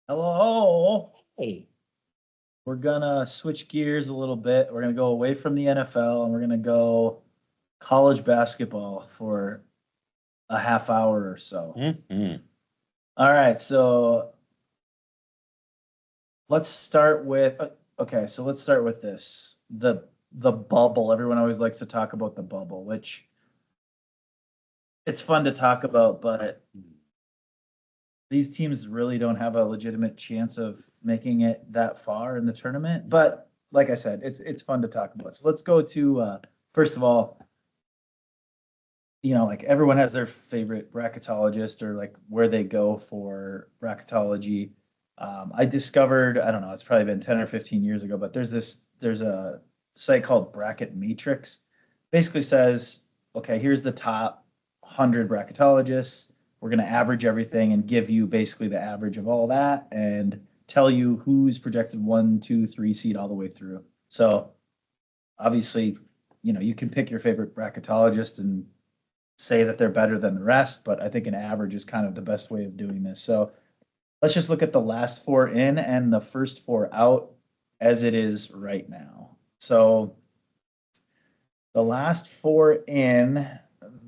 Hello. Hey, We're gonna switch gears a little bit. We're gonna go away from the NFL and we're gonna go college basketball for a half hour or so. hmm All right, so let's start with okay, so let's start with this. The bubble. Everyone always likes to talk about the bubble, which it's fun to talk about, but these teams really don't have a legitimate chance of making it that far in the tournament. But like I said, it's fun to talk about. So let's go to first of all, like everyone has their favorite bracketologist or like where they go for bracketology. I discovered, I don't know, it's probably been 10 or 15 years ago, but there's a site called Bracket Matrix. Basically says, okay, here's the top 100 bracketologists. We're going to average everything and give you basically the average of all that and tell you who's projected one, two, three seed all the way through. So obviously, you can pick your favorite bracketologist and say that they're better than the rest, but I think an average is kind of the best way of doing this. So let's just look at the last four in and the first four out as it is right now. So the last four in,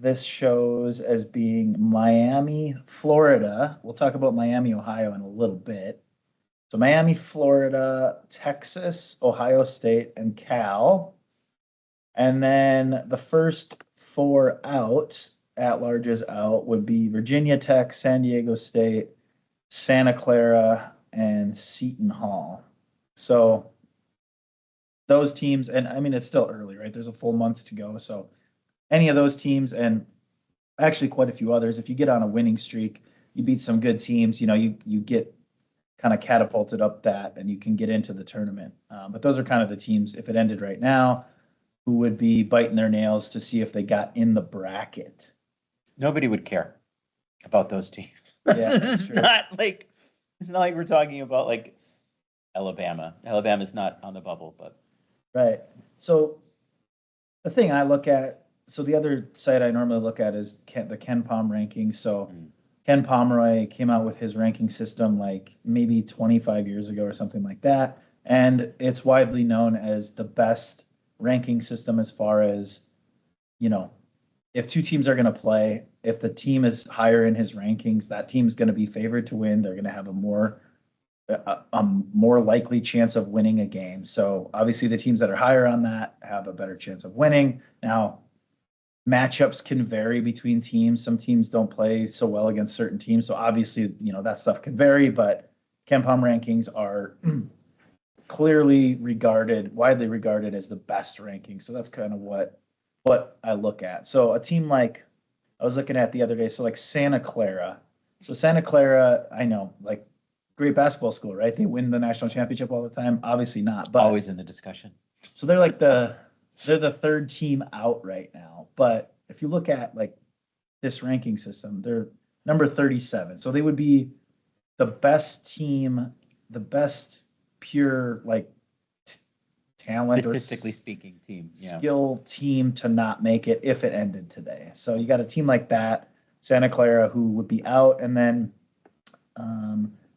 this shows as being Miami, Florida. We'll talk about Miami, Ohio in a little bit. So Miami, Florida, Texas, Ohio State, and Cal. And then the first four out, at larges out, would be Virginia Tech, San Diego State, Santa Clara, and Seton Hall. So those teams, and I mean, it's still early, right? There's a full month to go. So any of those teams, and actually quite a few others, if you get on a winning streak, you beat some good teams, you get kind of catapulted up that and you can get into the tournament. But those are kind of the teams, if it ended right now, who would be biting their nails to see if they got in the bracket. Nobody would care about those teams. Yeah, it's not like we're talking about like Alabama. Alabama's not on the bubble, but right. So the thing I look at, so the other site I normally look at is the Ken Palm rankings. So Ken Pomeroy came out with his ranking system like maybe 25 years ago or something like that. And it's widely known as the best ranking system as far as, if two teams are going to play, if the team is higher in his rankings, that team's going to be favored to win. They're going to have a more likely chance of winning a game. So obviously the teams that are higher on that have a better chance of winning. Now, matchups can vary between teams. Some teams don't play so well against certain teams. So obviously, that stuff can vary, but KenPom rankings are clearly widely regarded as the best ranking. So that's kind of what I look at. So a team like I was looking at the other day, so like Santa Clara. So Santa Clara, I know, like great basketball school, right? They win the national championship all the time. Obviously not, but always in the discussion. So they're the third team out right now. But if you look at like this ranking system, they're number 37. So they would be the best team, the best pure like talent statistically speaking team, skill team to not make it if it ended today. So you got a team like that, Santa Clara, who would be out, and then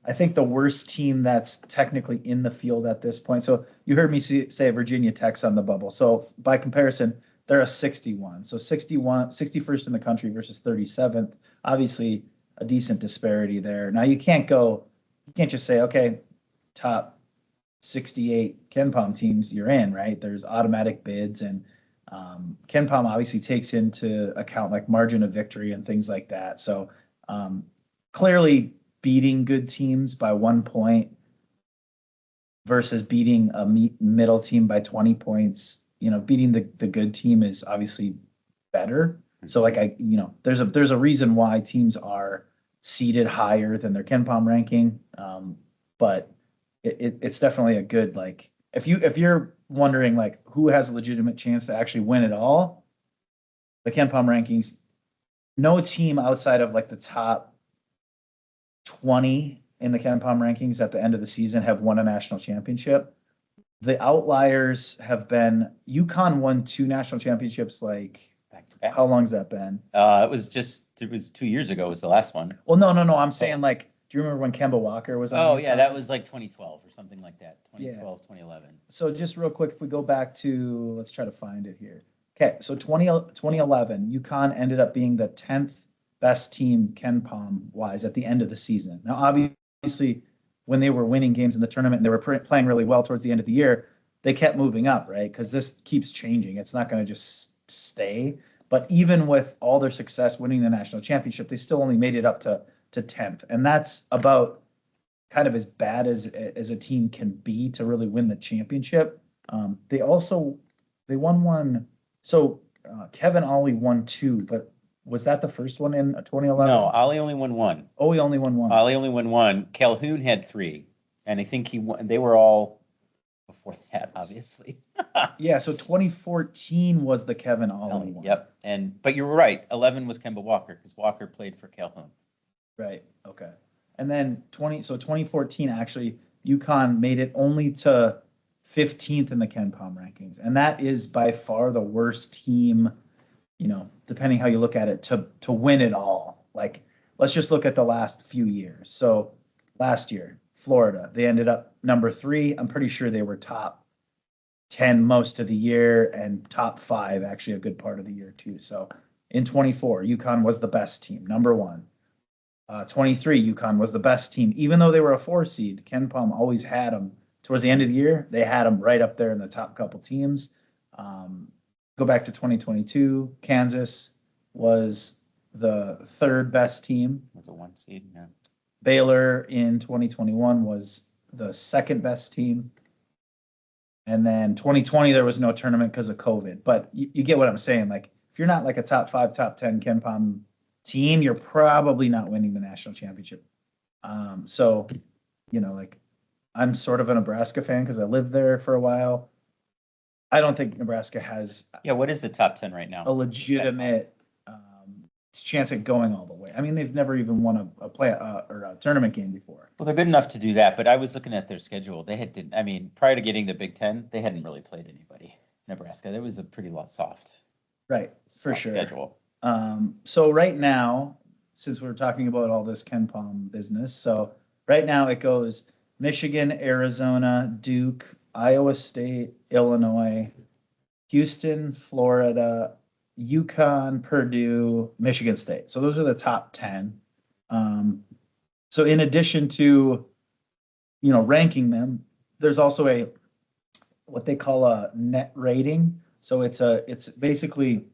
I think the worst team that's technically in the field at this point. So you heard me say Virginia Tech's on the bubble. So by comparison, they're a 61. So 61st in the country versus 37th. Obviously, a decent disparity there. Now you can't just say, okay, top 68 KenPom teams you're in, right? There's automatic bids, and KenPom obviously takes into account like margin of victory and things like that. So clearly beating good teams by 1 point versus beating a middle team by 20 points, beating the good team is obviously better. So like there's a reason why teams are seated higher than their KenPom ranking. But it's definitely a good, like, if you're wondering like who has a legitimate chance to actually win it all, the KenPom rankings, no team outside of like the top 20 in the KenPom rankings at the end of the season have won a national championship. The outliers have been UConn won 2 national championships like back to back. How long's that been? It was 2 years ago was the last one. Well, no. I'm saying like Do you remember when Kemba Walker was on? Oh, yeah, UConn? that was like 2012 or something like that. Yeah. 2012, 2011. So just real quick, if we go back to, let's try to find it here. Okay, so 2011, UConn ended up being the 10th best team KenPom wise at the end of the season. Now, obviously, when they were winning games in the tournament and they were playing really well towards the end of the year, they kept moving up, right? Because this keeps changing. It's not going to just stay. But even with all their success winning the national championship, they still only made it up to 10th. And that's about kind of as bad as a team can be to really win the championship. They won one. So Kevin Ollie won two, but was that the first one in 2011? No, Ollie only won one. Oh, he only won one. Ollie only won one. Calhoun had three, and I think he won. They were all before that, obviously. Yeah, so 2014 was the Kevin Ollie one. Yep, but you're right. 11 was Kemba Walker because Walker played for Calhoun. Right. Okay. And then 2014 actually UConn made it only to 15th in the KenPom rankings, and that is by far the worst team, depending how you look at it, to win it all. Like, let's just look at the last few years. So last year, Florida, they ended up number 3. I'm pretty sure they were top 10 most of the year and top 5 actually a good part of the year too. So in 24, UConn was the best team, number 1. 23, UConn was the best team, even though they were a 4 seed. KenPom always had them towards the end of the year. They had them right up there in the top couple teams. Go back to 2022, Kansas was the 3rd best team. Was a 1 seed, yeah. Baylor in 2021 was the 2nd best team. And then 2020, there was no tournament because of COVID. But you get what I'm saying. Like, if you're not like a top 5, top 10 KenPom team, you're probably not winning the national championship. So, like, I'm sort of a Nebraska fan because I lived there for a while. I don't think Nebraska has what is the top 10 right now? a legitimate chance at going all the way. I mean, they've never even won a tournament game before. Well, they're good enough to do that, but I was looking at their schedule. Prior to getting the Big Ten, they hadn't really played anybody. Nebraska, that was a pretty soft. Right, for sure. Schedule. So right now, since we're talking about all this KenPom business, so right now it goes Michigan, Arizona, Duke, Iowa State, Illinois, Houston, Florida, UConn, Purdue, Michigan State. So those are the top 10. So in addition to, ranking them, there's also what they call a net rating. So it's basically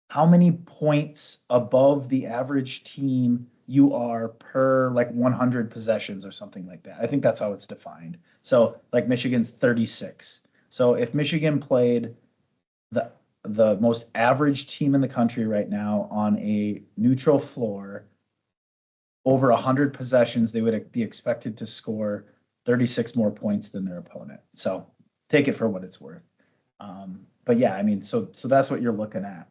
how many points above the average team you are per 100 possessions or something like that. I think that's how it's defined. So like Michigan's 36. So if Michigan played the most average team in the country right now on a neutral floor over 100 possessions, they would be expected to score 36 more points than their opponent. So take it for what it's worth. But yeah, so that's what you're looking at.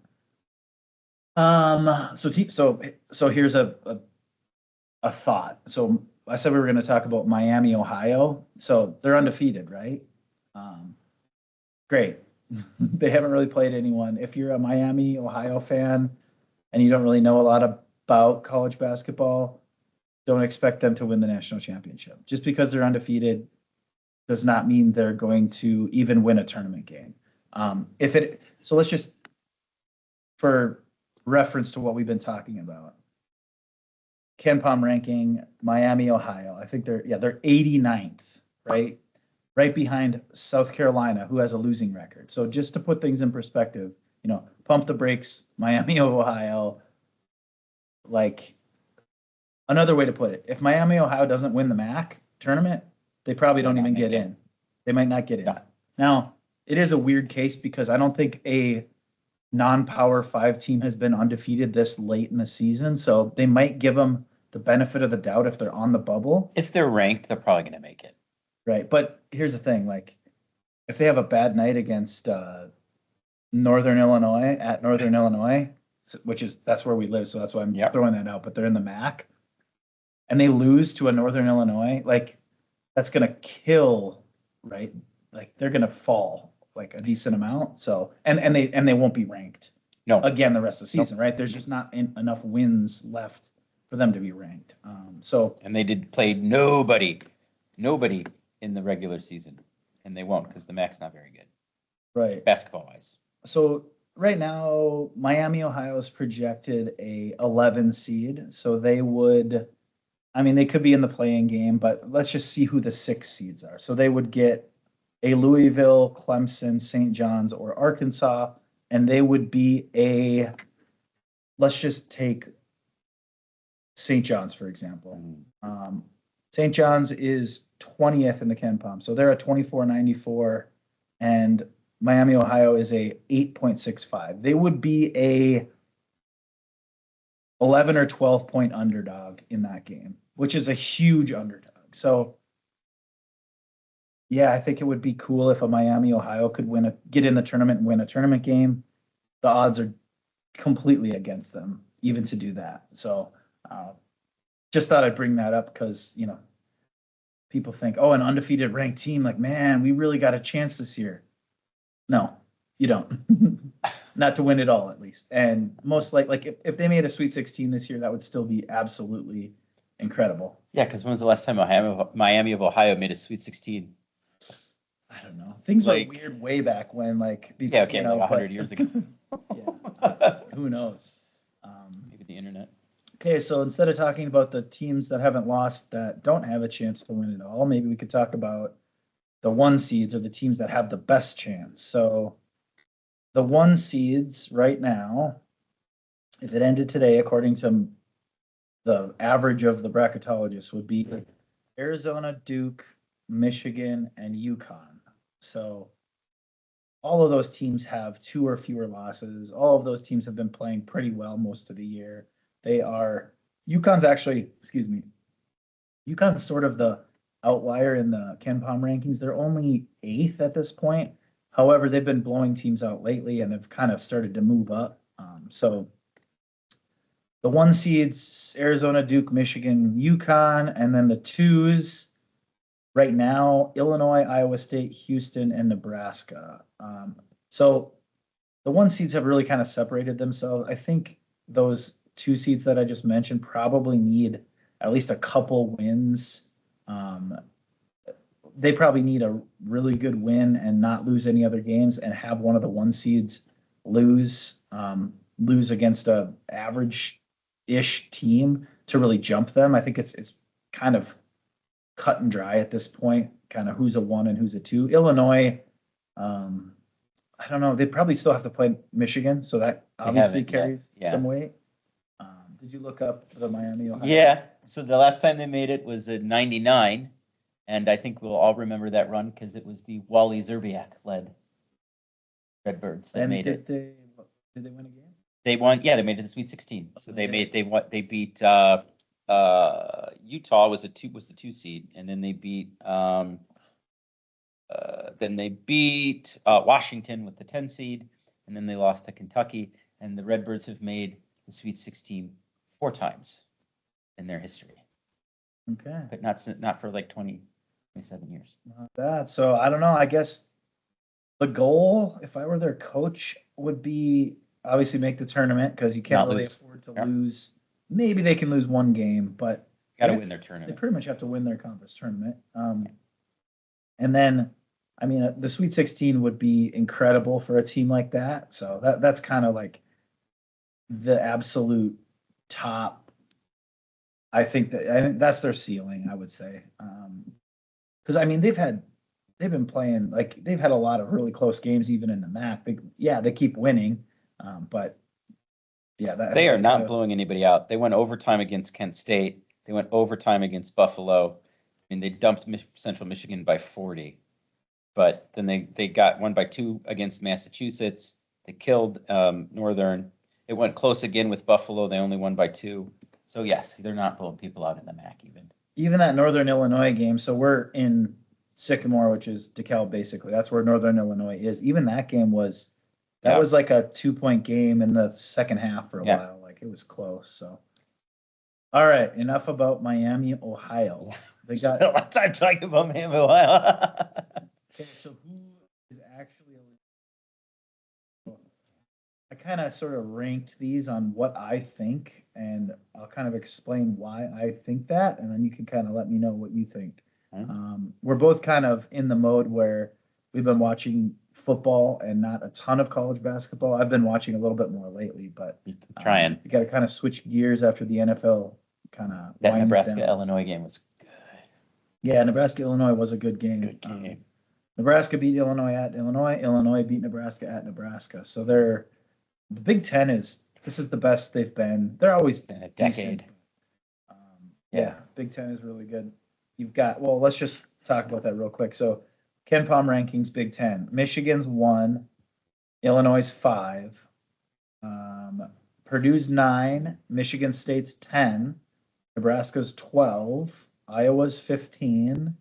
So here's a thought. So I said we were going to talk about Miami, Ohio. So they're undefeated, right? Great. They haven't really played anyone. If you're a Miami, Ohio fan and you don't really know a lot about college basketball, don't expect them to win the national championship. Just because they're undefeated does not mean they're going to even win a tournament game. So let's just, for reference to what we've been talking about, KenPom ranking, Miami, Ohio. I think they're 89th, right? Right behind South Carolina, who has a losing record. So just to put things in perspective, pump the brakes, Miami of Ohio. Like, another way to put it, if Miami, Ohio doesn't win the MAC tournament, they probably don't even get in. They might not get in. Now, it is a weird case because I don't think a non-Power 5 team has been undefeated this late in the season. So they might give them the benefit of the doubt if they're on the bubble. If they're ranked, they're probably going to make it. Right. But here's the thing, if they have a bad night against Northern Illinois, that's where we live. So that's why I'm throwing that out, but they're in the MAC and they lose to a Northern Illinois, that's going to kill, right? They're going to fall a decent amount. So, and they won't be ranked again the rest of the season, right? There's just not enough wins left for them to be ranked. So And they did play nobody in the regular season, and they won't because the MAC's not very good right. basketball wise. So right now, Miami, Ohio is projected a 11 seed. So they would, I mean, they could be in the play-in game, but let's just see who the 6 seeds are. So they would get a Louisville, Clemson, St. John's, or Arkansas, and they would be a, let's just take St. John's, for example. St. John's is 20th in the KenPom. So they're at 24.94, and Miami, Ohio is a 8.65. They would be a 11 or 12 point underdog in that game, which is a huge underdog. So yeah, I think it would be cool if a Miami, Ohio could get in the tournament and win a tournament game. The odds are completely against them, even to do that. So just thought I'd bring that up because, you know, people think, oh, an undefeated ranked team, like, man, we really got a chance this year. No, you don't. Not to win it all, at least. And most like if they made a Sweet 16 this year, that would still be absolutely incredible. Yeah, because when was the last time Miami of Ohio made a Sweet 16? I don't know. Things Like- were weird way back when, like, before, Yeah, okay, like 100 years ago. Yeah, who knows? Maybe the internet. Okay, so instead of talking about the teams that haven't lost that don't have a chance to win it all, maybe we could talk about the 1 seeds or the teams that have the best chance. So the 1 seeds right now, if it ended today, according to the average of the bracketologists, would be Arizona, Duke, Michigan, and UConn. So all of those teams have 2 or fewer losses. All of those teams have been playing pretty well most of the year. UConn's actually, UConn's sort of the outlier in the KenPom rankings. They're only 8th at this point. However, they've been blowing teams out lately and have kind of started to move up. So the 1 seeds, Arizona, Duke, Michigan, UConn, and then the 2s right now, Illinois, Iowa State, Houston, and Nebraska. So the 1 seeds have really kind of separated themselves. I think those 2 seeds that I just mentioned probably need at least a couple wins. They probably need a really good win and not lose any other games, and have one of the 1 seeds lose against a average-ish team to really jump them. I think it's kind of cut and dry at this point, kind of who's a 1 and who's a 2. Illinois, I don't know. They probably still have to play Michigan, so that obviously carries some weight. Did you look up the Miami, Ohio? Yeah, so the last time they made it was in '99, and I think we'll all remember that run because it was the Wally Zerbiak-led Redbirds that made it. Did they win a game? They won. Yeah, they made it to the Sweet 16. So they beat Utah was the 2 seed, and then they beat Washington with the 10 seed, and then they lost to Kentucky. And the Redbirds have made the Sweet 16 4 times in their history. Okay. But not for like 27 years. Not bad. So I don't know. I guess the goal, if I were their coach, would be obviously make the tournament because you can't really afford to lose. Maybe they can lose 1 game, but got to win their they tournament. pretty much have to win their conference tournament. And then, I mean, the Sweet 16 would be incredible for a team like that. So that's kind of like the absolute top. I think that's their ceiling, I would say. Because I mean, they've been playing, like, they've had a lot of really close games even in the MAC. They keep winning, but yeah, they are not blowing anybody out. They went overtime against Kent State. They went overtime against Buffalo. I mean, they dumped Central Michigan by 40, but then they got 1 by 2 against Massachusetts. They killed Northern. It went close again with Buffalo. They only won by 2. So yes, they're not blowing people out in the MAC even that Northern Illinois game. So we're in Sycamore, which is DeKalb, basically. That's where Northern Illinois is. Even that game was like a 2-point game in the second half for a while. Like, it was close. So, all right, enough about Miami, Ohio. They got a lot of time talking about Miami, Ohio. Okay, so who is actually kind of sort of ranked these on what I think, and I'll kind of explain why I think that, and then you can kind of let me know what you think. We're both kind of in the mode where we've been watching football and not a ton of college basketball. I've been watching a little bit more lately, but Trying. you got to kind of switch gears after the NFL kind of That winds Nebraska down. Illinois game was good. Yeah, Nebraska Illinois was a good game. Good game. Nebraska beat Illinois at Illinois. Illinois beat Nebraska at Nebraska. So the Big Ten this is the best they've been. They're always In a decent. decade. Yeah, Big Ten is really good. Let's just talk about that real quick. So Ken Palm rankings, Big Ten. Michigan's 1, Illinois 5, Purdue's 9, Michigan State's 10, Nebraska's 12, Iowa's 15,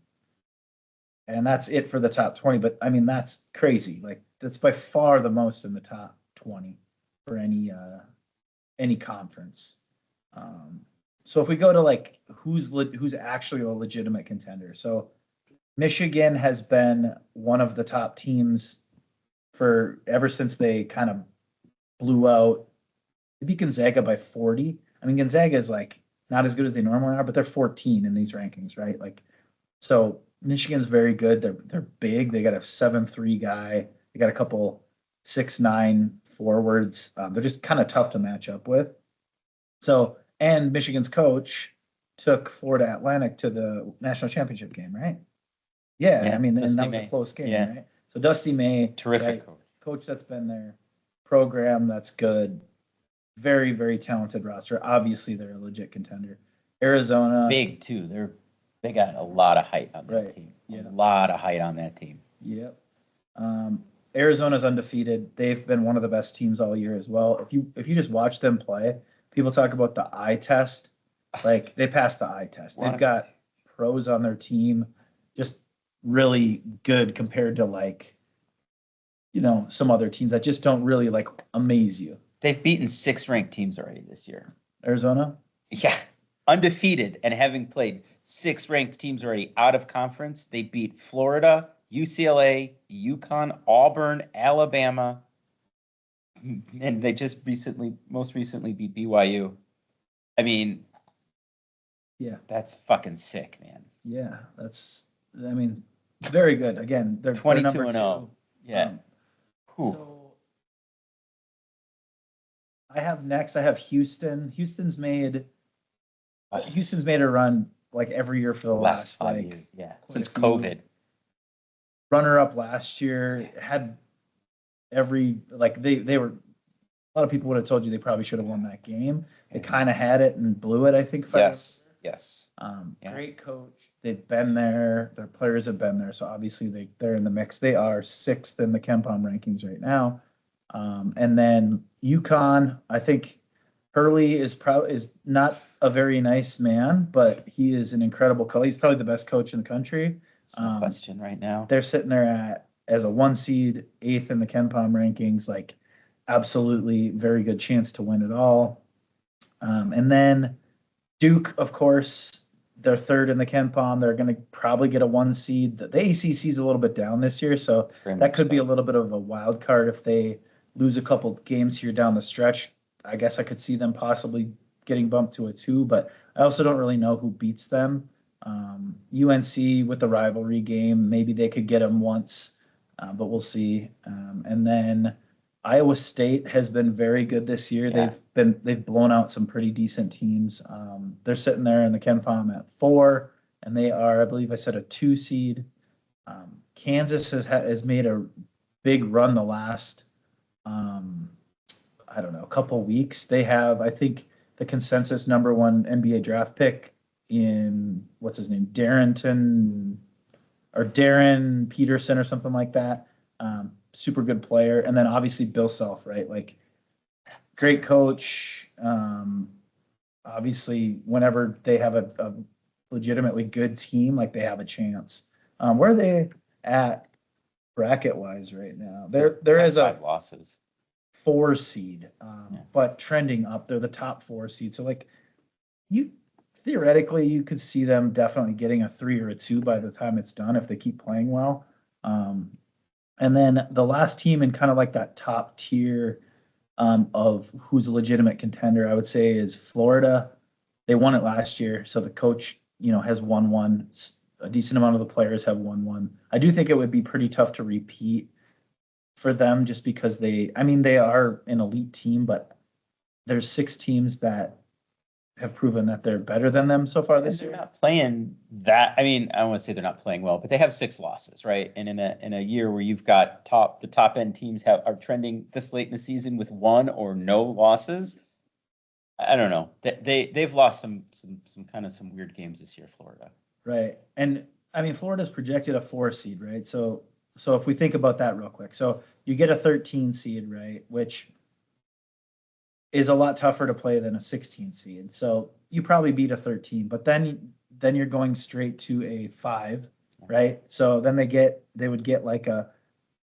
and that's it for the top 20. But I mean, that's crazy. Like that's by far the most in the top 20 for any conference. So if we go to like who's actually a legitimate contender, so Michigan has been one of the top teams for ever since they kind of blew out. They beat Gonzaga by 40. I mean, Gonzaga is like not as good as they normally are, but they're 14 in these rankings, right? Like, so Michigan's very good. They're big. They got a 7'3" guy. They got a couple 6'9" forwards. They're just kind of tough to match up with. So, and Michigan's coach took Florida Atlantic to the national championship game, right? Yeah, I mean, and that was a close game, right? So Dusty May, Terrific coach that's been there, program that's good, very, very talented roster. Obviously, they're a legit contender. Arizona, big too. They got a lot of height on that team. A lot of height on that team. Yep. Arizona's undefeated. They've been one of the best teams all year as well. If you just watch them play, people talk about the eye test. Like they passed the eye test. They've got pros on their team, just really good compared to like, some other teams that just don't really like amaze you. They've beaten 6 ranked teams already this year. Arizona? Yeah. Undefeated and having played 6 ranked teams already out of conference. They beat Florida, UCLA, UConn, Auburn, Alabama, and they just most recently beat BYU. I mean, yeah, that's fucking sick, man. Yeah, very good. Again, they're 22-0. Yeah. So I have Houston. Houston's made a run like every year for the last 5 years. Yeah, since COVID. Runner up last year, had they were, a lot of people would have told you they probably should have won that game. They kind of had it and blew it, I think. Yes. Great coach. They've been there. Their players have been there. So obviously they're in the mix. They are 6th in the KenPom rankings right now. And then UConn, I think Hurley is not a very nice man, but he is an incredible coach. He's probably the best coach in the country. No question right now. They're sitting there as a 1 seed, 8th in the KenPom rankings, like absolutely very good chance to win it all. And then Duke, of course, they're 3rd in the KenPom. They're going to probably get a 1 seed. The ACC is a little bit down this year, so that could be a little bit of a wild card if they lose a couple games here down the stretch. I guess I could see them possibly getting bumped to a 2, but I also don't really know who beats them. UNC with the rivalry game, maybe they could get them once, but we'll see. And then Iowa State has been very good this year. Yeah. They've blown out some pretty decent teams. They're sitting there in the KenPom at 4, and they are, I believe I said, a 2 seed. Kansas has made a big run the last, I don't know, couple weeks. They have, I think, the consensus number 1 NBA draft pick in, what's his name, Darren Peterson or something like that. Super good player. And then obviously Bill Self, right? Like great coach. Obviously whenever they have a legitimately good team, like they have a chance. Where are they at bracket wise right now? There is 5 losses. 4 seed, but trending up. They're the top 4 seed. So like theoretically you could see them definitely getting a 3 or a 2 by the time it's done if they keep playing well. And then the last team in kind of like that top tier of who's a legitimate contender, I would say is Florida. They won it last year, so the coach, has won one. A decent amount of the players have won one. I do think it would be pretty tough to repeat for them just because they are an elite team, but there's 6 teams that have proven that they're better than them so far this They're year. not playing that. I mean, I don't want to say they're not playing well, but they have 6 losses, right? And in a year where you've got the top end teams are trending this late in the season with 1 or no losses. I don't know. They've lost some weird games this year, Florida. Right. And I mean, Florida's projected a 4 seed, right? So if we think about that real quick, so you get a 13 seed, right, which is a lot tougher to play than a 16 seed. So you probably beat a 13, but then you're going straight to a 5, right? So then they would get like a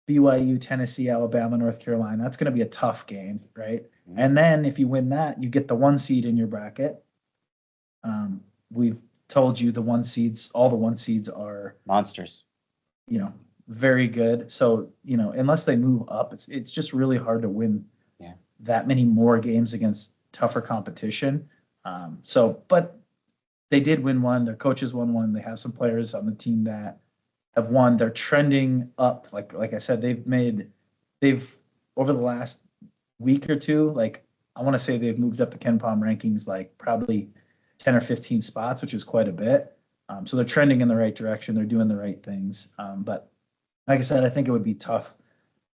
BYU, Tennessee, Alabama, North Carolina. That's going to be a tough game, right? Mm-hmm. And then if you win that, you get the 1 seed in your bracket. We've told you all the 1 seeds are monsters, very good. So, unless they move up, it's just really hard to win that many more games against tougher competition. But they did win one. Their coaches won one. They have some players on the team that have won. They're trending up. Like I said, they've over the last week or two, like I want to say they've moved up the Ken Palm rankings like probably 10 or 15 spots, which is quite a bit. So they're trending in the right direction. They're doing the right things. But like I said, I think it would be tough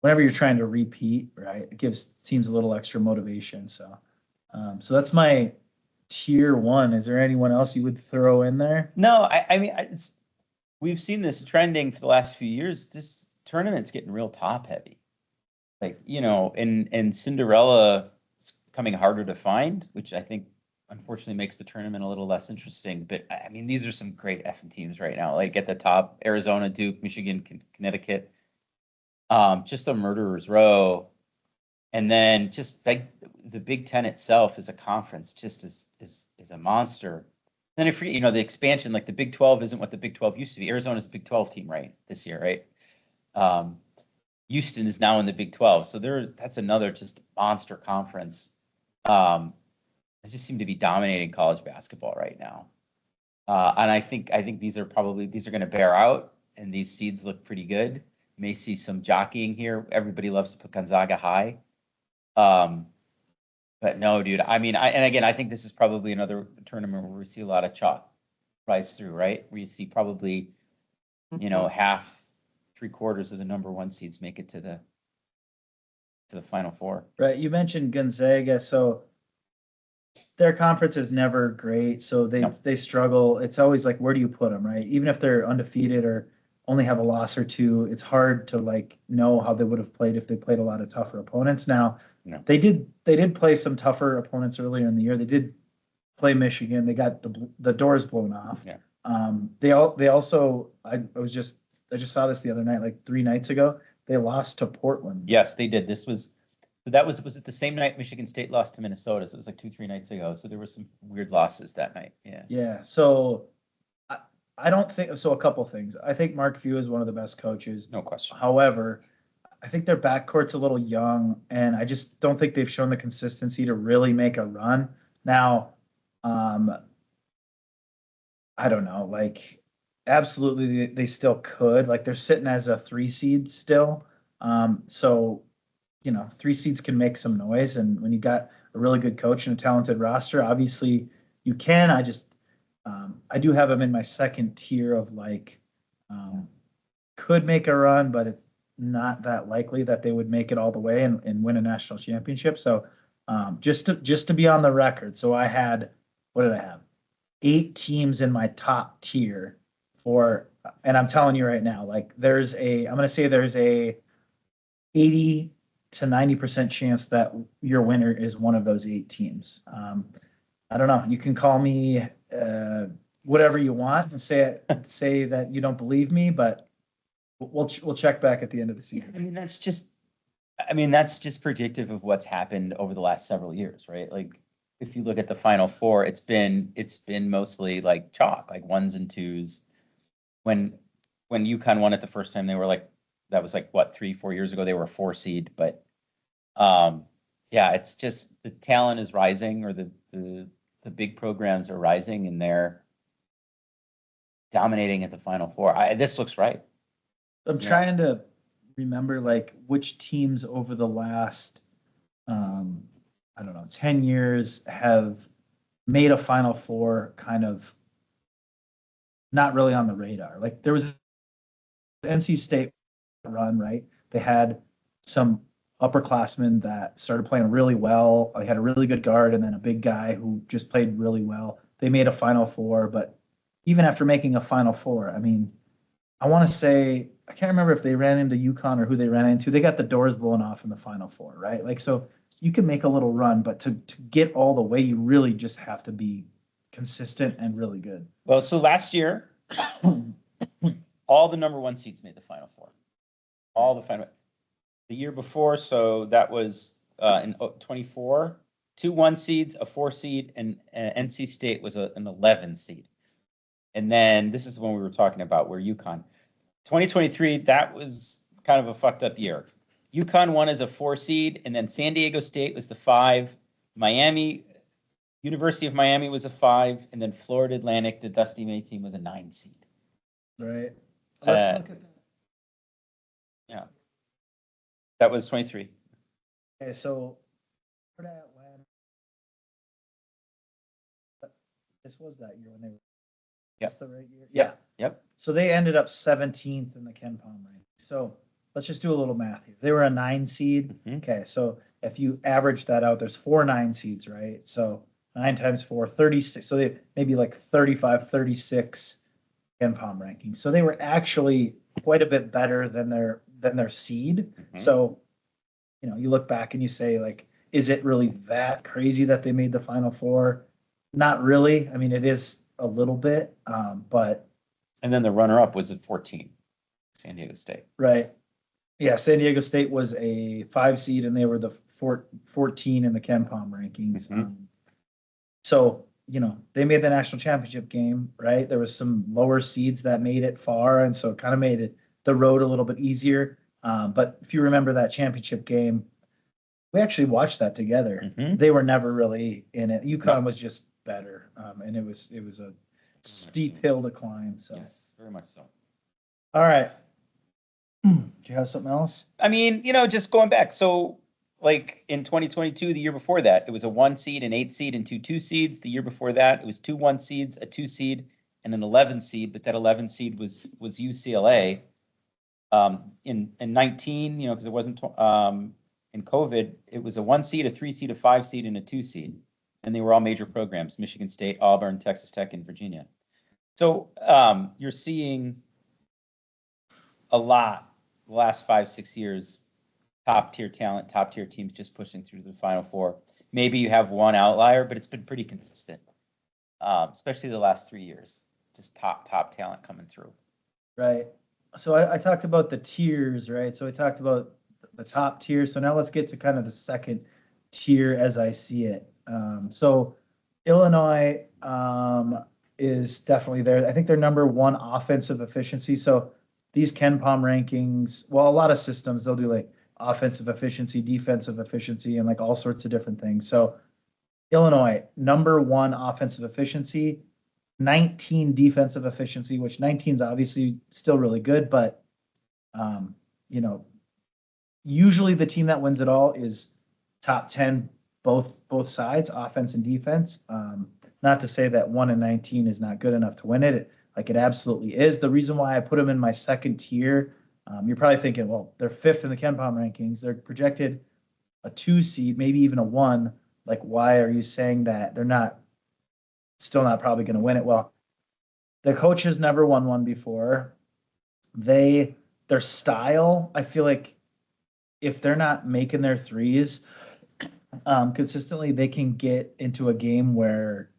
whenever you're trying to repeat, right? It gives teams a little extra motivation. So that's my tier 1. Is there anyone else you would throw in there? No, I mean, we've seen this trending for the last few years. This tournament's getting real top heavy. Like, and Cinderella is coming harder to find, which I think unfortunately makes the tournament a little less interesting. But I mean, these are some great effing teams right now. Like at the top, Arizona, Duke, Michigan, Connecticut. Just a murderer's row. And then just like the Big Ten itself as a conference just is a monster. Then if the expansion, like the Big 12 isn't what the Big 12 used to be. Arizona's a Big 12 team, right, this year, right? Houston is now in the Big 12. So that's another just monster conference. They just seem to be dominating college basketball right now. And I think these are going to bear out, and these seeds look pretty good. May see some jockeying here. Everybody loves to put Gonzaga high. But no, dude, I mean, I think this is probably another tournament where we see a lot of chalk rise through, right? Where you see probably, half, 3/4 of the number 1 seeds make it to the Final Four. Right. You mentioned Gonzaga, so their conference is never great. So they struggle. It's always like, where do you put them, right? Even if they're undefeated or only have a loss or 2, it's hard to know how they would have played if they played a lot of tougher opponents. Now, they did play some tougher opponents earlier in the year. They did play Michigan. They got the doors blown off. Yeah. They also I just saw this the other night, like 3 nights ago. They lost to Portland. Yes, they did. Was it the same night Michigan State lost to Minnesota? So it was like 2-3 nights ago. So there were some weird losses that night. Yeah. Yeah. So I don't think so. A couple things. I think Mark Few is one of the best coaches. No question. However, I think their backcourt's a little young, and I just don't think they've shown the consistency to really make a run. Now, I don't know. Like, absolutely, they still could. Like, they're sitting as a 3 seed still. So 3 seeds can make some noise, and when you got a really good coach and a talented roster, obviously you can. I do have them in my second tier of could make a run, but it's not that likely that they would make it all the way and win a national championship. So just to be on the record, so I had, what did I have? 8 teams in my top tier and I'm telling you right now, like I'm going to say there's a 80 to 90% chance that your winner is one of those 8 teams. I don't know. You can call me whatever you want and say that you don't believe me, but we'll check back at the end of the season. I mean, that's just predictive of what's happened over the last several years, right? Like, if you look at the Final Four, it's been mostly like chalk, like 1s and 2s. When UConn won it the first time, they were that was what, 3-4 years ago, they were a 4 seed, but Yeah, it's just the talent is rising, or the big programs are rising, and they're dominating at the Final Four. This looks right. I'm Yeah. trying to remember like which teams over the last I don't know, 10 years have made a Final Four kind of not really on the radar. Like there was NC State run, right? They had some upperclassmen that started playing really well. They had a really good guard and then a big guy who just played really well. They made a Final Four, but even after making a Final Four, I mean, I want to say I can't remember if they ran into UConn or who they ran into. They got the doors blown off in the Final Four, right? Like so, you can make a little run, but to get all the way, you really just have to be consistent and really good. Well, so last year, all the number one seeds made the Final Four. All the final. The year before, so that was in 24, 2 1 seeds, a 4 seed, and NC State was an 11 seed. And then this is the one we were talking about, where UConn. 2023, that was kind of a fucked up year. UConn won as a 4 seed, and then San Diego State was the 5. Miami, University of Miami was a 5, and then Florida Atlantic, the Dusty May team, was a 9 seed. Right. Let's look at that. Yeah. That was 23. Okay, so Florida Atlantic. This was that year when they were. That's the right year. Yeah. Yep. So they ended up 17th in the Ken Palm rank. So let's just do a little math here. They were a 9 seed. Mhm. Okay, so if you average that out, there's 4 9 seeds, right? So 9 times 4, 36. So they maybe like 35, 36 Ken Palm rankings. So they were actually quite a bit better than their seed. Mhm. So, you know, you look back and you say, like, is it really that crazy that they made the Final Four? Not really. I mean, it is a little bit, but And then the runner-up was at 14, San Diego State. right. Yeah, San Diego State was a 5 seed and they were the 14 in the Ken Palm rankings. Mhm. So, you know, they made the national championship game, right? There was some lower seeds that made it far, and so it kind of made it the road a little bit easier. But if you remember that championship game, we actually watched that together. Mhm. They were never really in it. UConn No. was just better, and it was a steep hill to climb. So, Yes, very much so. all right. Do you have something else? I mean, you know, just going back. So, like in 2022, the year before that, it was a 1 seed, an 8 seed, and 2 2 seeds. The year before that, it was 2 1 seeds, a 2 seed, and an 11 seed. But that 11 seed was UCLA. In 19, you know, because it wasn't in COVID, it was a 1 seed, a 3 seed, a 5 seed, and a 2 seed, and they were all major programs: Michigan State, Auburn, Texas Tech, and Virginia. So you're seeing a lot the last 5-6 years, top tier talent, top tier teams just pushing through the Final Four. Maybe you have one outlier, but it's been pretty consistent, especially the last 3 years. Just top talent coming through. Right. So I talked about the tiers, right? So I talked about the top tier. So now let's get to kind of the second tier as I see it. So Illinois is definitely there. I think they're number one offensive efficiency. So these Ken Palm rankings, well, a lot of systems, they'll do like offensive efficiency, defensive efficiency, and like all sorts of different things. So Illinois, number one offensive efficiency, 19 defensive efficiency, which 19 is obviously still really good, but you know, usually the team that wins it all is top 10, both sides, offense and defense. Not to say that 1 and 19 is not good enough to win it. Like it absolutely is. The reason why I put them in my second tier, you're probably thinking, well, they're 5th in the Ken Palm rankings. They're projected a 2 seed, maybe even a 1. Like, why are you saying that they're still not probably going to win it? Well, their coach has never won one before. Their style, I feel like if they're not making their threes consistently, they can get into a game where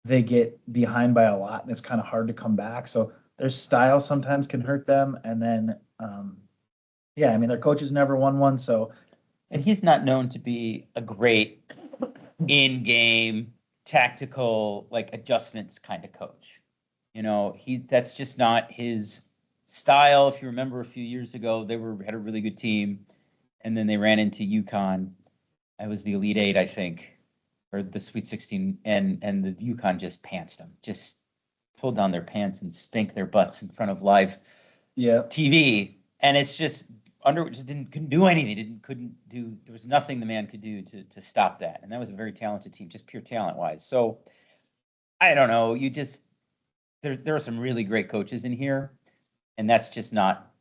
they get behind by a lot and it's kind of hard to come back. So their style sometimes can hurt them. And then, yeah, I mean, their coach has never won one. So, And he's not known to be a great in-game tactical like adjustments kind of coach. You know, that's just not his style. If you remember a few years ago, they had a really good team, and then they ran into UConn, I was the Elite Eight, I think, or the Sweet 16, and the UConn just pantsed them, just pulled down their pants and spanked their butts in front of live TV, and it's just Underwood just couldn't do anything. Couldn't do. There was nothing the man could do to stop that, and that was a very talented team, just pure talent wise. So I don't know. You just there are some really great coaches in here, and that's just not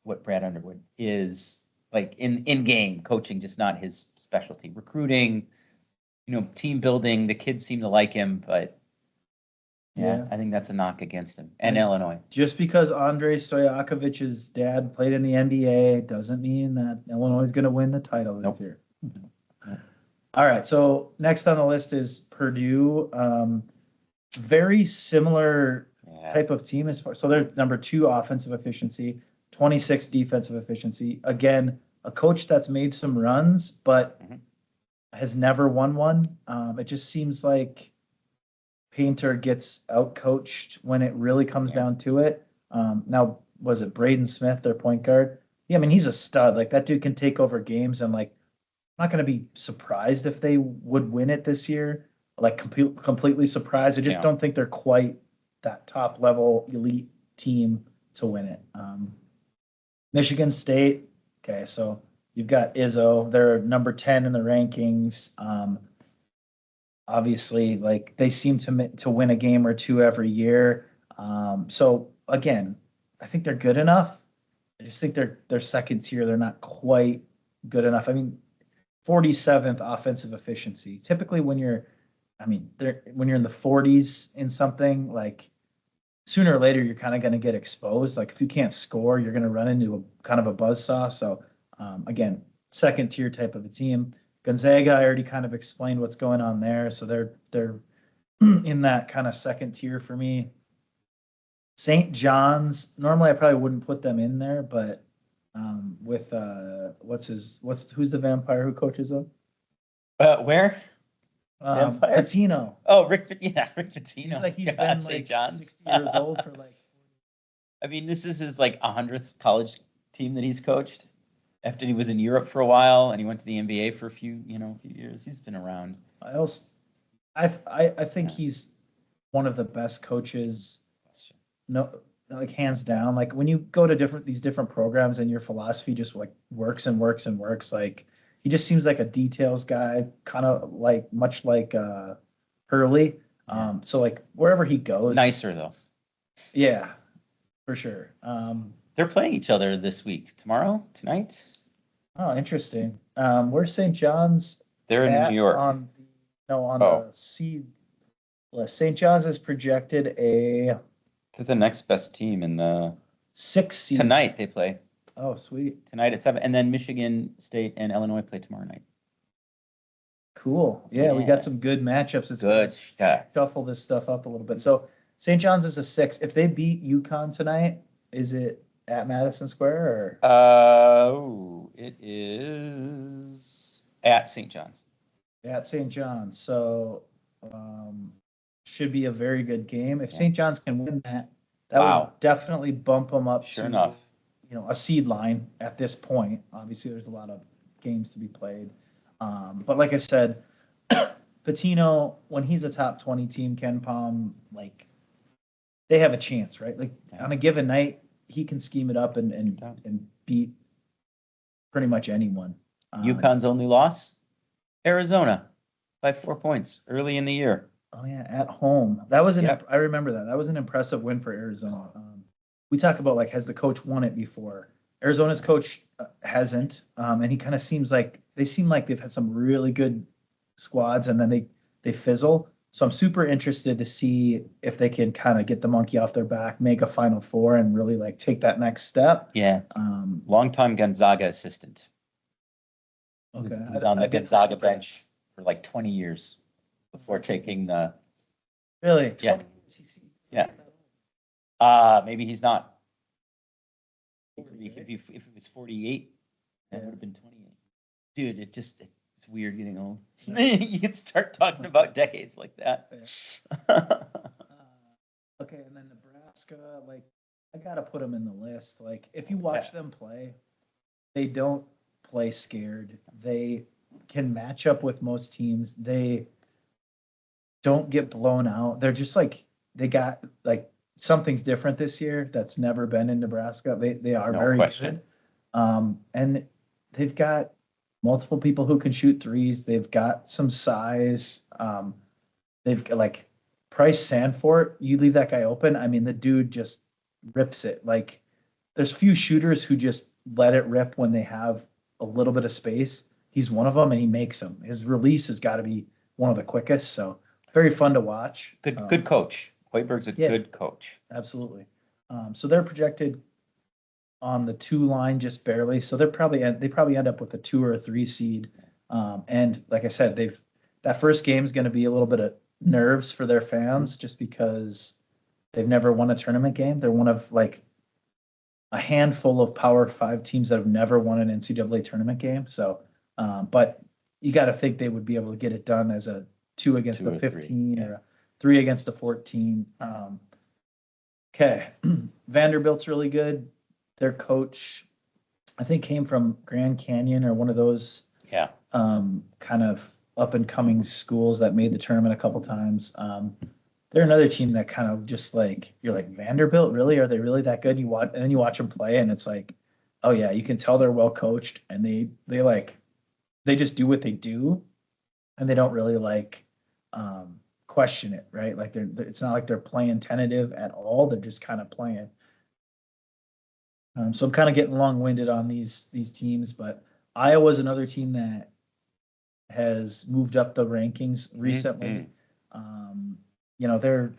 what Brad Underwood is like in game coaching. Just not his specialty. Recruiting, team building. The kids seem to like him, but yeah. I think that's a knock against him and Illinois. Just because Andrei Stojakovic's dad played in the NBA doesn't mean that Illinois is going to win the title this year. Nope. All right. So next on the list is Purdue. Very similar type of team as far. So they're number 2 offensive efficiency, 26 defensive efficiency. Again, a coach that's made some runs, but has never won one. It just seems like Painter gets outcoached when it really comes down to it. Now, was it Braden Smith, their point guard? Yeah, I mean, he's a stud. Like, that dude can take over games, and like, I'm not going to be surprised if they would win it this year. Like, completely surprised. I just don't think they're quite that top level elite team to win it. Michigan State. Okay, so you've got Izzo. They're number 10 in the rankings. Obviously, like, they seem to win a game or two every year. So again, I think they're good enough. I just think they're second tier. They're not quite good enough. I mean, 47th offensive efficiency. Typically, when you're in the 40s in something, like, sooner or later you're kind of going to get exposed. Like, if you can't score, you're going to run into a kind of a buzzsaw. So again, second tier type of a team. Gonzaga, I already kind of explained what's going on there. So they're in that kind of second tier for me. St. John's, normally I probably wouldn't put them in there, but with who's the vampire who coaches them? Where? Pitino. Oh, Rick Pitino. Seems like he's been St. like John's. 60 years old for like. I mean, this is his like 100th college team that he's coached. After he was in Europe for a while and he went to the NBA for a few years. He's been around. I think he's one of the best coaches. No, like, hands down. Like, when you go to these different programs and your philosophy just like works and works and works, like, he just seems like a details guy, kind of like much like Hurley. So like wherever he goes, nicer though. Yeah, for sure. They're playing each other this week. Tonight? Oh, interesting. Where's St. John's? They're in New York. On the seed list. St. John's is projected They're the next best team in the 6 seed. Tonight they play. Oh, sweet. Tonight at 7, and then Michigan State and Illinois play tomorrow night. Cool. Yeah, we got some good matchups. It's good. Shuffle this stuff up a little bit. So St. John's is a 6. If they beat UConn tonight, is it at Madison Square or? It is at St. John's. At St. John's. So should be a very good game. If St. John's can win that would definitely bump them up sure enough. A seed line at this point. Obviously, there's a lot of games to be played. But like I said, Pitino, when he's a top 20 team, Ken Palm, like, they have a chance, right? Like, on a given night, he can scheme it up and beat pretty much anyone. UConn's only loss? Arizona by 4 points early in the year. Oh yeah, at home. That was I remember that. That was an impressive win for Arizona. We talk about, like, has the coach won it before? Arizona's coach hasn't, and he kind of seem like they've had some really good squads, and then they fizzle. So I'm super interested to see if they can kind of get the monkey off their back, make a Final Four, and really, like, take that next step. Yeah. Longtime Gonzaga assistant. Okay. He was on the Gonzaga bench for like 20 years before taking the. Really? Yeah. Yeah. Maybe he's not. If it was 48, that would have been 28. Dude, it's weird getting old. You can start talking about decades like that. Okay, and then Nebraska, like, I gotta put them in the list. Like, if you watch them play, they don't play scared. They can match up with most teams. They don't get blown out. They're just like they got like something's different this year that's never been in Nebraska. They are No very question. good. And they've got multiple people who can shoot threes. They've got some size. They've got like Price Sandfort. You leave that guy open. I mean, the dude just rips it. Like there's few shooters who just let it rip when they have a little bit of space. He's one of them, and he makes them. His release has got to be one of the quickest. So very fun to watch. Good coach. Hoiberg's a good coach. Absolutely. So they're projected on the 2 line just barely. So they probably end up with a 2 or a 3 seed. And like I said, that first game is going to be a little bit of nerves for their fans just because they've never won a tournament game. They're one of like a handful of Power 5 teams that have never won an NCAA tournament game. So, but you got to think they would be able to get it done as a 2 against the 15 or a 3 against the 14. Okay. Vanderbilt's really good. Their coach, I think, came from Grand Canyon or one of those kind of up and coming schools that made the tournament a couple times. They're another team that kind of just like, you're like, Vanderbilt, really? Are they really that good? And then you watch them play and it's like, oh yeah, you can tell they're well coached and they just do what they do and they don't really like question it, right? Like it's not like they're playing tentative at all. They're just kind of playing. So I'm kind of getting long-winded on these teams, but Iowa's another team that has moved up the rankings recently. They're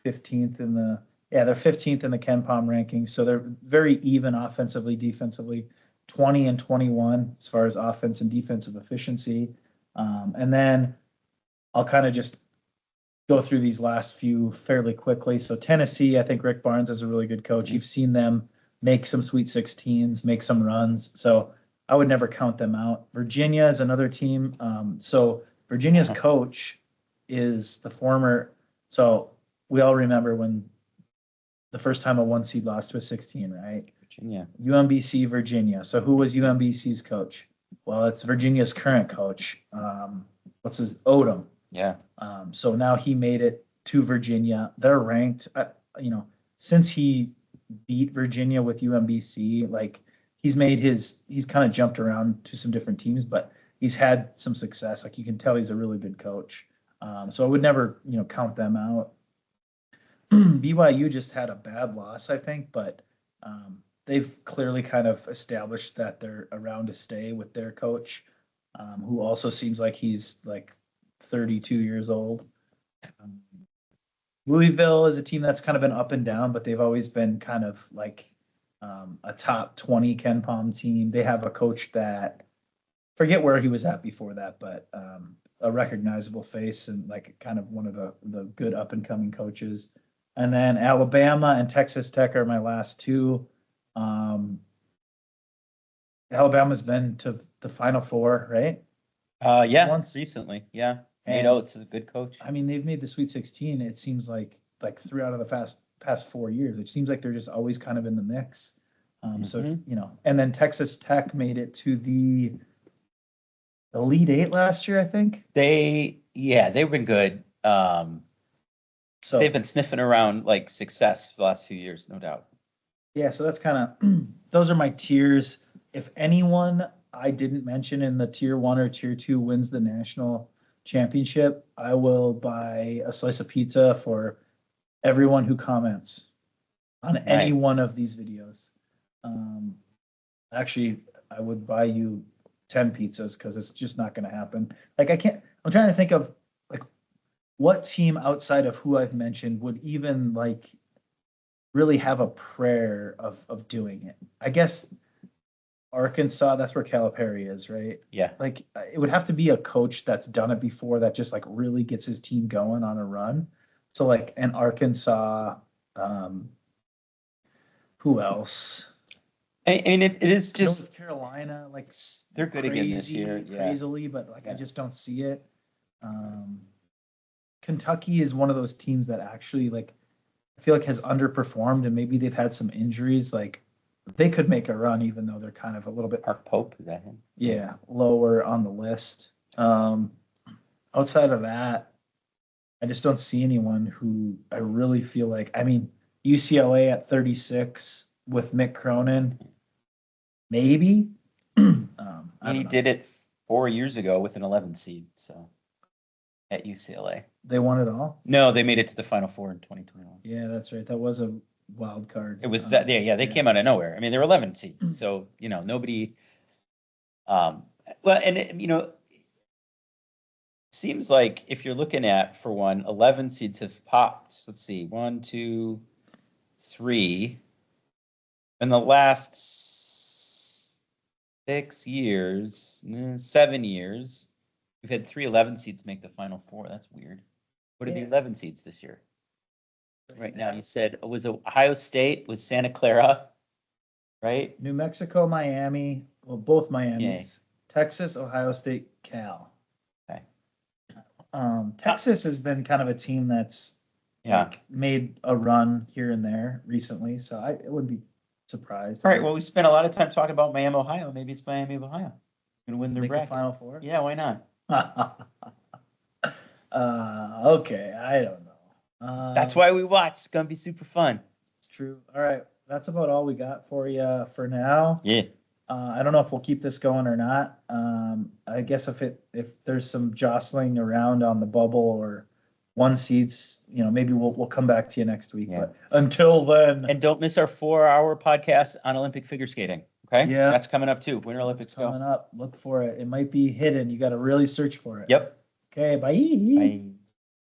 15th in the they're 15th in the KenPom rankings. So they're very even offensively, defensively, 20 and 21 as far as offense and defensive efficiency. And then I'll kind of just go through these last few fairly quickly. So Tennessee, I think Rick Barnes is a really good coach. You've seen them make some Sweet 16s, make some runs. So I would never count them out. Virginia is another team. So Virginia's coach is the former. So we all remember when the first time a 1 seed lost to a 16, right? Virginia. UMBC, Virginia. So who was UMBC's coach? Well, it's Virginia's current coach. Odom. Yeah. So now he made it to Virginia. They're ranked, since he beat Virginia with UMBC, like he's kind of jumped around to some different teams, but he's had some success. Like you can tell he's a really good coach. So I would never, count them out. BYU just had a bad loss, I think, but they've clearly kind of established that they're around to stay with their coach, who also seems like he's like 32 years old. Louisville is a team that's kind of been up and down, but they've always been kind of like a top 20 KenPom team. They have a coach that, forget where he was at before that, but a recognizable face and like kind of one of the good up and coming coaches. And then Alabama and Texas Tech are my last two. Alabama's been to the Final Four, right? Once recently, yeah. Nate Oates is a good coach. I mean, they've made the Sweet 16. It seems like 3 out of the past 4 years. It seems like they're just always kind of in the mix. So and then Texas Tech made it to the Elite Eight last year, I think. They've been good. So they've been sniffing around like success for the last few years, no doubt. Yeah, so that's kind of those are my tiers. If anyone I didn't mention in the tier 1 or tier 2 wins the national championship, I will buy a slice of pizza for everyone who comments on any one of these videos. Actually, I would buy you 10 pizzas because it's just not going to happen. Like I'm trying to think of like what team outside of who I've mentioned would even like really have a prayer of doing it. I guess Arkansas, that's where Calipari is, right? Yeah. Like it would have to be a coach that's done it before that just like really gets his team going on a run. So like an Arkansas, who else? I mean, it is just North Carolina, like they're good again this year, crazily, but like I just don't see it. Kentucky is one of those teams that actually like I feel like has underperformed, and maybe they've had some injuries. Like they could make a run, even though they're kind of a little bit, Mark Pope, is that him? yeah, lower on the list. Outside of that, I just don't see anyone who I really feel like, I mean, UCLA at 36 with Mick Cronin, maybe. I He don't know. did it 4 years ago with an 11 seed, so at UCLA. They won it all. No, they made it to the Final Four in 2021. Yeah, that's right. That was a wild card. It was that, yeah, they came out of nowhere. I mean, they were 11 seed, so nobody. Well, and seems like if you're looking at, for one, 11 seeds have popped. Let's see, 1, 2, 3. In the last 6 years, 7 years, we've had 3 11 seeds make the Final Four. That's weird. What are the 11 seeds this year? Right now, you said it was Ohio State, was Santa Clara, right? New Mexico, Miami, well, both Miamis, Texas, Ohio State, Cal. Okay. Texas has been kind of a team that's made a run here and there recently, so I wouldn't be surprised. All right. Well, we spent a lot of time talking about Miami, Ohio. Maybe it's Miami of Ohio going to win their Make the bracket. Final Four. Yeah, why not? Okay, I don't know. That's why we watch. It's going to be super fun. It's true. All right, that's about all we got for you for now. Yeah. I don't know if we'll keep this going or not. I guess if there's some jostling around on the bubble or one seeds, maybe we'll come back to you next week. Yeah. But until then, And don't miss our 4-hour podcast on Olympic figure skating. Okay. Yeah. That's coming up too. Winter Olympics it's coming up. Look for it. It might be hidden. You got to really search for it. Yep. Okay. Bye. Bye.